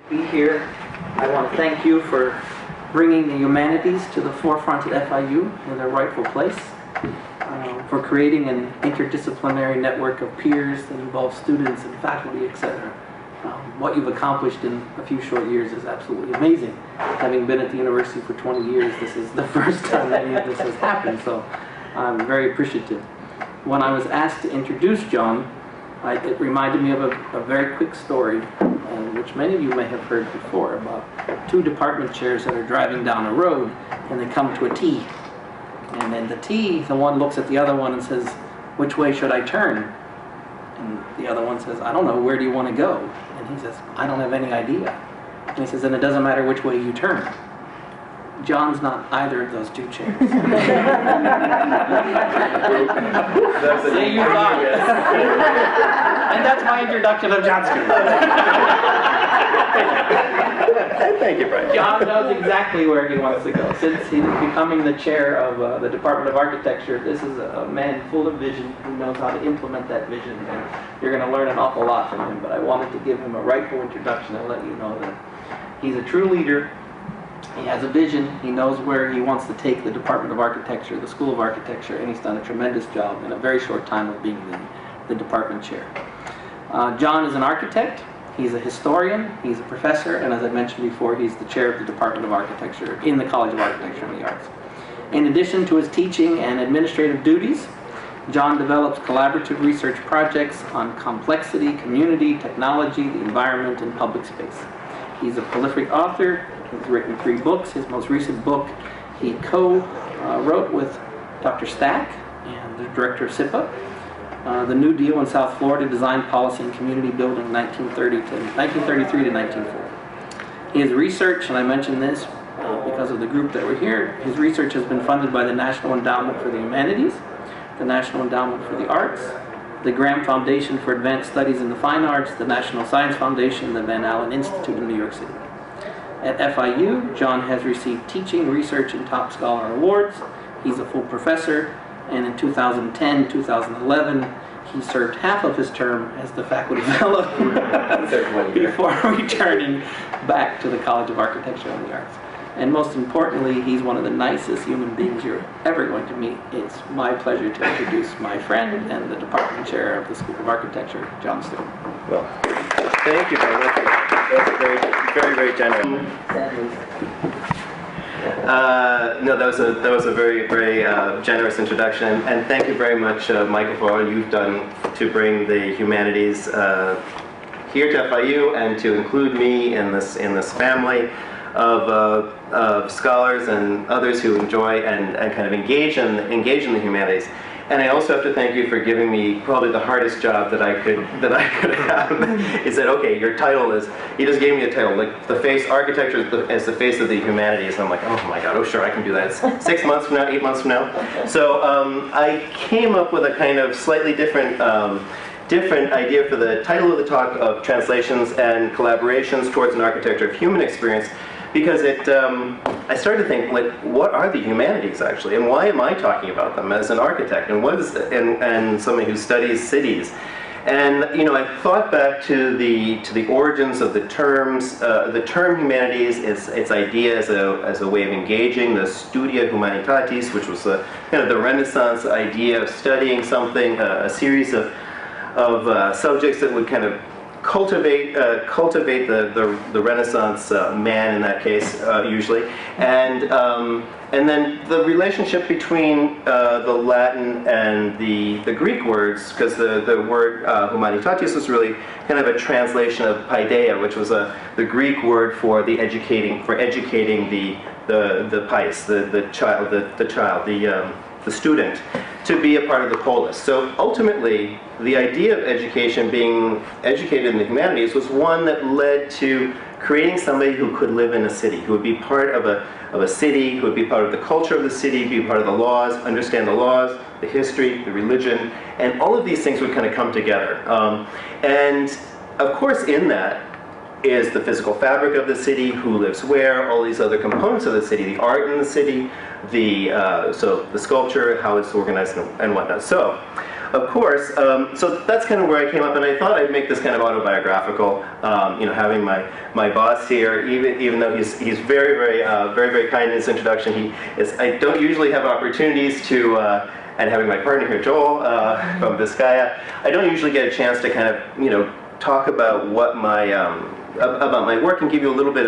Be here. I want to thank you for bringing the humanities to the forefront at FIU in their rightful place, for creating an interdisciplinary network of peers that involves students and faculty, etc. What you've accomplished in a few short years is absolutely amazing. Having been at the university for 20 years, this is the first time any of this has happened, so I'm very appreciative. When I was asked to introduce John, it reminded me of a very quick story, which many of you may have heard before, about two department chairs that are driving down a road and they come to a T. And then the one looks at the other one and says, "Which way should I turn?" And the other one says, "I don't know, where do you want to go?" And he says, "I don't have any idea." And he says, "Then it doesn't matter which way you turn." John's not either of those two chairs. Say you thought. And that's my introduction of John Stewart. Thank you, Brian. John knows exactly where he wants to go. Since he's becoming the chair of the Department of Architecture, this is a man full of vision who knows how to implement that vision. And you're going to learn an awful lot from him. But I wanted to give him a rightful introduction and let you know that he's a true leader. He has a vision. He knows where he wants to take the Department of Architecture, the School of Architecture, and he's done a tremendous job in a very short time of being the department chair. John is an architect. He's a historian, he's a professor, and as I mentioned before, he's the chair of the Department of Architecture in the College of Architecture and the Arts. In addition to his teaching and administrative duties, John develops collaborative research projects on complexity, community, technology, the environment, and public space. He's a prolific author. He's written 3 books. His most recent book he co-wrote with Dr. Stack and the director of SIPA. The New Deal in South Florida, Design, Policy, and Community Building, 1933 to 1940. His research, and I mention this because of the group that we're here, his research has been funded by the National Endowment for the Humanities, the National Endowment for the Arts, the Graham Foundation for Advanced Studies in the Fine Arts, the National Science Foundation, the Van Allen Institute in New York City. At FIU, John has received teaching, research, and top scholar awards. He's a full professor. And in 2010, 2011, he served half of his term as the faculty fellow before returning back to the College of Architecture and the Arts. And most importantly, he's one of the nicest human beings you're ever going to meet. It's my pleasure to introduce my friend and the department chair of the School of Architecture, John Stewart. Well, thank you very much. That's very, very, very generous. No, that was a very, very generous introduction, and thank you very much, Michael, for all you've done to bring the humanities here to FIU and to include me in this family of scholars and others who enjoy and kind of engage in the humanities. And I also have to thank you for giving me probably the hardest job that I could have. He said, "Okay, your title is." He just gave me a title, like the face architecture is the face of the humanities. And I'm like, oh my God, oh sure, I can do that. It's 6 months from now, 8 months from now. So I came up with a kind of slightly different idea for the title of the talk of Translations and Collaborations Towards an Architecture of Human Experience. Because I started to think, like, what are the humanities actually, and why am I talking about them as an architect, and what is and somebody who studies cities, and you know, I thought back to the origins of the terms. The term humanities is its idea as a way of engaging the studia humanitatis, which was kind of the Renaissance idea of studying something, a series of subjects that would kind of cultivate the Renaissance man in that case, usually, and then the relationship between the Latin and the Greek words, because the word humanitatis was really kind of a translation of paideia, which was the Greek word for educating the pais, the student, to be a part of the polis. So ultimately, the idea of education, being educated in the humanities, was one that led to creating somebody who could live in a city, who would be part of a city, who would be part of the culture of the city, be part of the laws, understand the laws, the history, the religion, and all of these things would kind of come together. And of course, in that is the physical fabric of the city, who lives where, all these other components of the city, the art in the city, so the sculpture, how it's organized, and whatnot. So of course, so that's kind of where I came up, and I thought I'd make this kind of autobiographical. Having my boss here, even though he's very kind in his introduction, I don't usually have opportunities to. And having my partner here, Joel, from Vizcaya, I don't usually get a chance to kind of, talk about what about my work and give you a little bit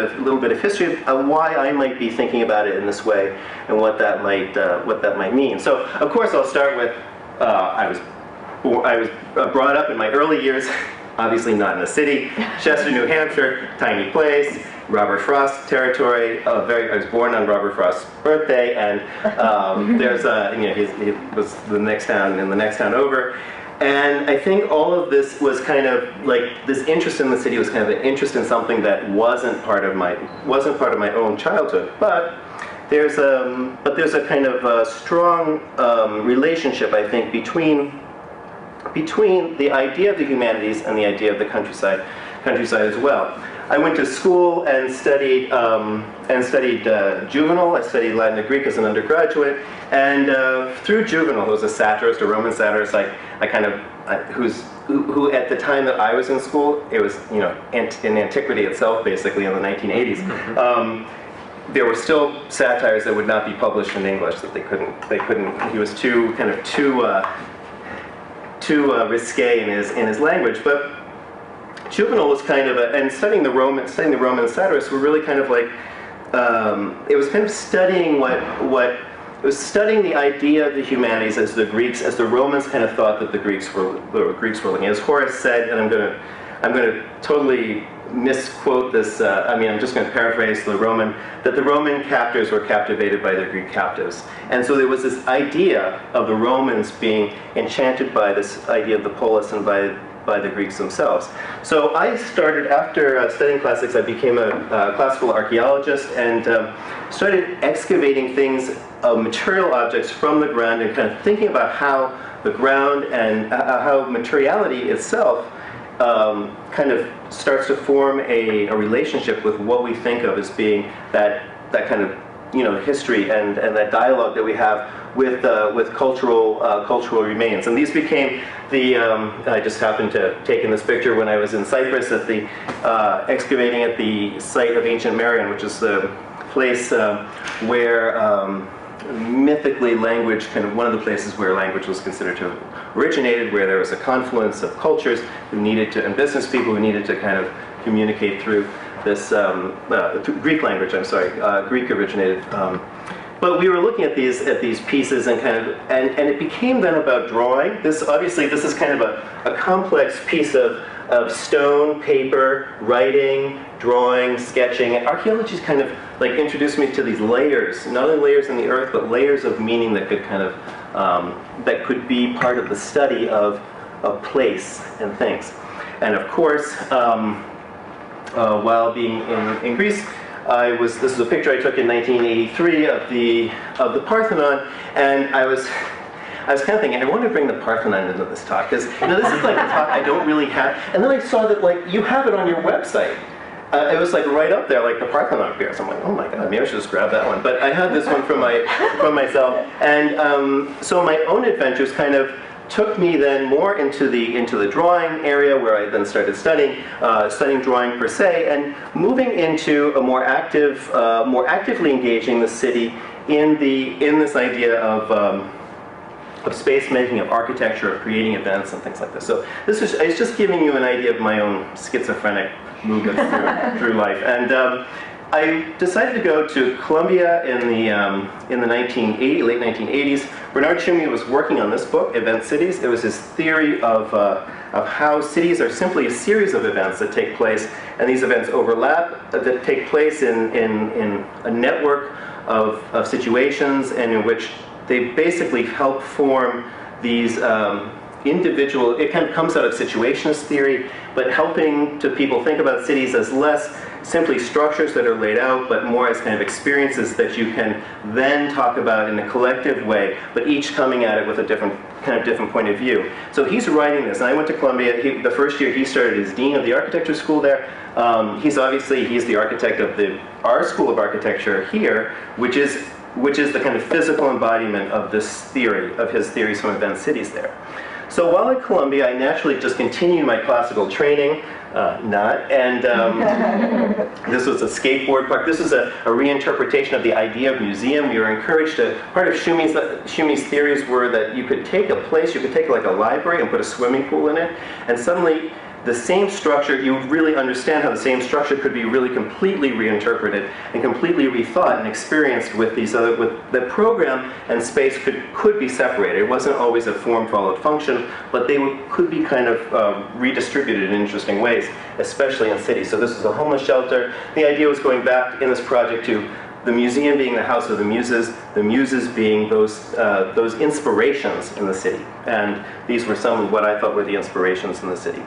of history of why I might be thinking about it in this way and what that might mean. So, of course, I'll start with I was brought up in my early years, obviously not in the city, Chester, New Hampshire, tiny place. Robert Frost territory. I was born on Robert Frost's birthday, and he was the next town over. And I think all of this was kind of like this interest in the city was kind of an interest in something that wasn't part of my own childhood. But there's a kind of strong relationship, I think, between the idea of the humanities and the idea of the countryside as well. I went to school and studied Juvenal. I studied Latin and Greek as an undergraduate, and through Juvenal, who was a satirist, a Roman satirist, who at the time that I was in school, it was in antiquity itself, basically in the 1980s. There were still satires that would not be published in English, that they couldn't. He was too risque in his language, but. Juvenal was kind of and studying the Roman satirists were really kind of like it was kind of studying it was studying the idea of the humanities as the Romans kind of thought that the Greeks were looking. As Horace said, and I'm gonna totally misquote this. I'm just going to paraphrase that the Roman captors were captivated by their Greek captives, and so there was this idea of the Romans being enchanted by this idea of the polis and by the Greeks themselves. So I started, after studying classics, I became a classical archaeologist and started excavating things, material objects from the ground, and kind of thinking about how the ground and how materiality itself kind of starts to form a relationship with what we think of as being that kind of history and that dialogue that we have with cultural remains. And these became I just happened to have taken this picture when I was in Cyprus at the excavating at the site of ancient Marion, which is the place where mythically language, kind of one of the places where language was considered to have originated, where there was a confluence of cultures and business people who needed to kind of communicate through this Greek language. Greek originated. But we were looking at these pieces and and it became then about drawing. This is kind of a complex piece of stone, paper, writing, drawing, sketching. And archaeology's kind of like introduced me to these layers, not only layers in the earth, but layers of meaning that could kind of that could be part of the study of place and things. And of course, while being in Greece, this is a picture I took in 1983 of the Parthenon, and I was kind of thinking, I want to bring the Parthenon into this talk, because this is like a talk I don't really have. And then I saw that you have it on your website. It was like right up there, like the Parthenon appears. I'm like, oh my God, maybe I should just grab that one. But I had this one from myself, and so my own adventures kind of took me then more into the drawing area, where I then started studying drawing per se, and moving into a more actively engaging the city in this idea of space making, of architecture, of creating events and things like this. So it's just giving you an idea of my own schizophrenic movement through life. And I decided to go to Columbia in the late 1980s. Bernard Tschumi was working on this book, Event Cities. It was his theory of how cities are simply a series of events that take place, and these events overlap, that take place in a network of situations, and in which they basically help form these individual, it kind of comes out of situationist theory, but helping to people think about cities as less simply structures that are laid out, but more as kind of experiences that you can then talk about in a collective way, but each coming at it with a different point of view. So he's writing this, and I went to Columbia. The first year he started as dean of the architecture school there. He's the architect of our school of architecture here, which is the kind of physical embodiment of this theory, of his theories from event cities there. So while at Columbia, I naturally just continued my classical training, and this was a skateboard park. This is a reinterpretation of the idea of museum. We were encouraged to, part of Shumi's theories were that you could take a place, you could take like a library and put a swimming pool in it, and suddenly the same structure, you would really understand how the same structure could be really completely reinterpreted and completely rethought and experienced with these other, with the program and space could be separated. It wasn't always a form followed function, but they could be kind of redistributed in interesting ways, especially in cities. So this is a homeless shelter. The idea was going back in this project to the museum being the house of the muses being those inspirations in the city. And these were some of what I thought were the inspirations in the city.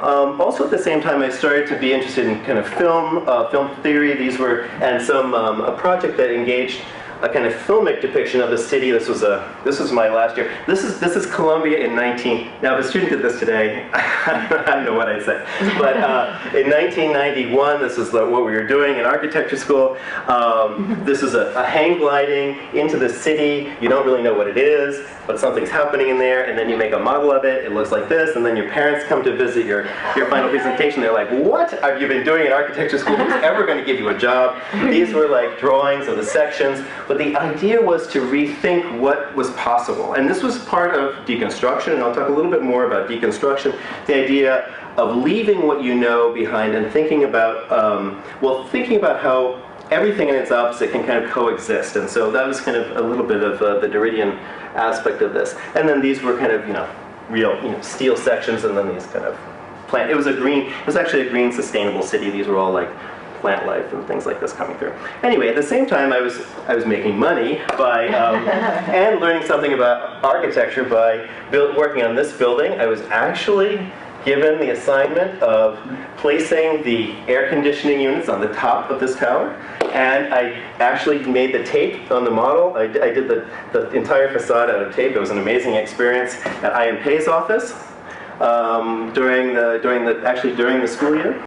Also at the same time, I started to be interested in kind of film theory. These were, and a project that engaged a kind of filmic depiction of the city. This was my last year. This is Columbia in Now, if a student did this today, I don't know what I'd say. But in 1991, this is what we were doing in architecture school. This is a hang gliding into the city. You don't really know what it is, but something's happening in there, and then you make a model of it. It looks like this, and then your parents come to visit your final presentation. They're like, "What have you been doing in architecture school? Who's ever going to give you a job?" These were like drawings of the sections. But the idea was to rethink what was possible. And this was part of deconstruction, and I'll talk a little bit more about deconstruction. The idea of leaving what you know behind and thinking about, thinking about how everything and its opposite can kind of coexist. And so that was kind of a little bit of the Derridian aspect of this. And then these were kind of, real, steel sections, and then these kind of plant. It was actually a green sustainable city. These were all like plant life and things like this coming through. Anyway, at the same time, I was making money by and learning something about architecture by working on this building. I was actually given the assignment of placing the air conditioning units on the top of this tower, and I actually made the tape on the model. I did the entire facade out of tape. It was an amazing experience at I.M. Pei's office during the school year.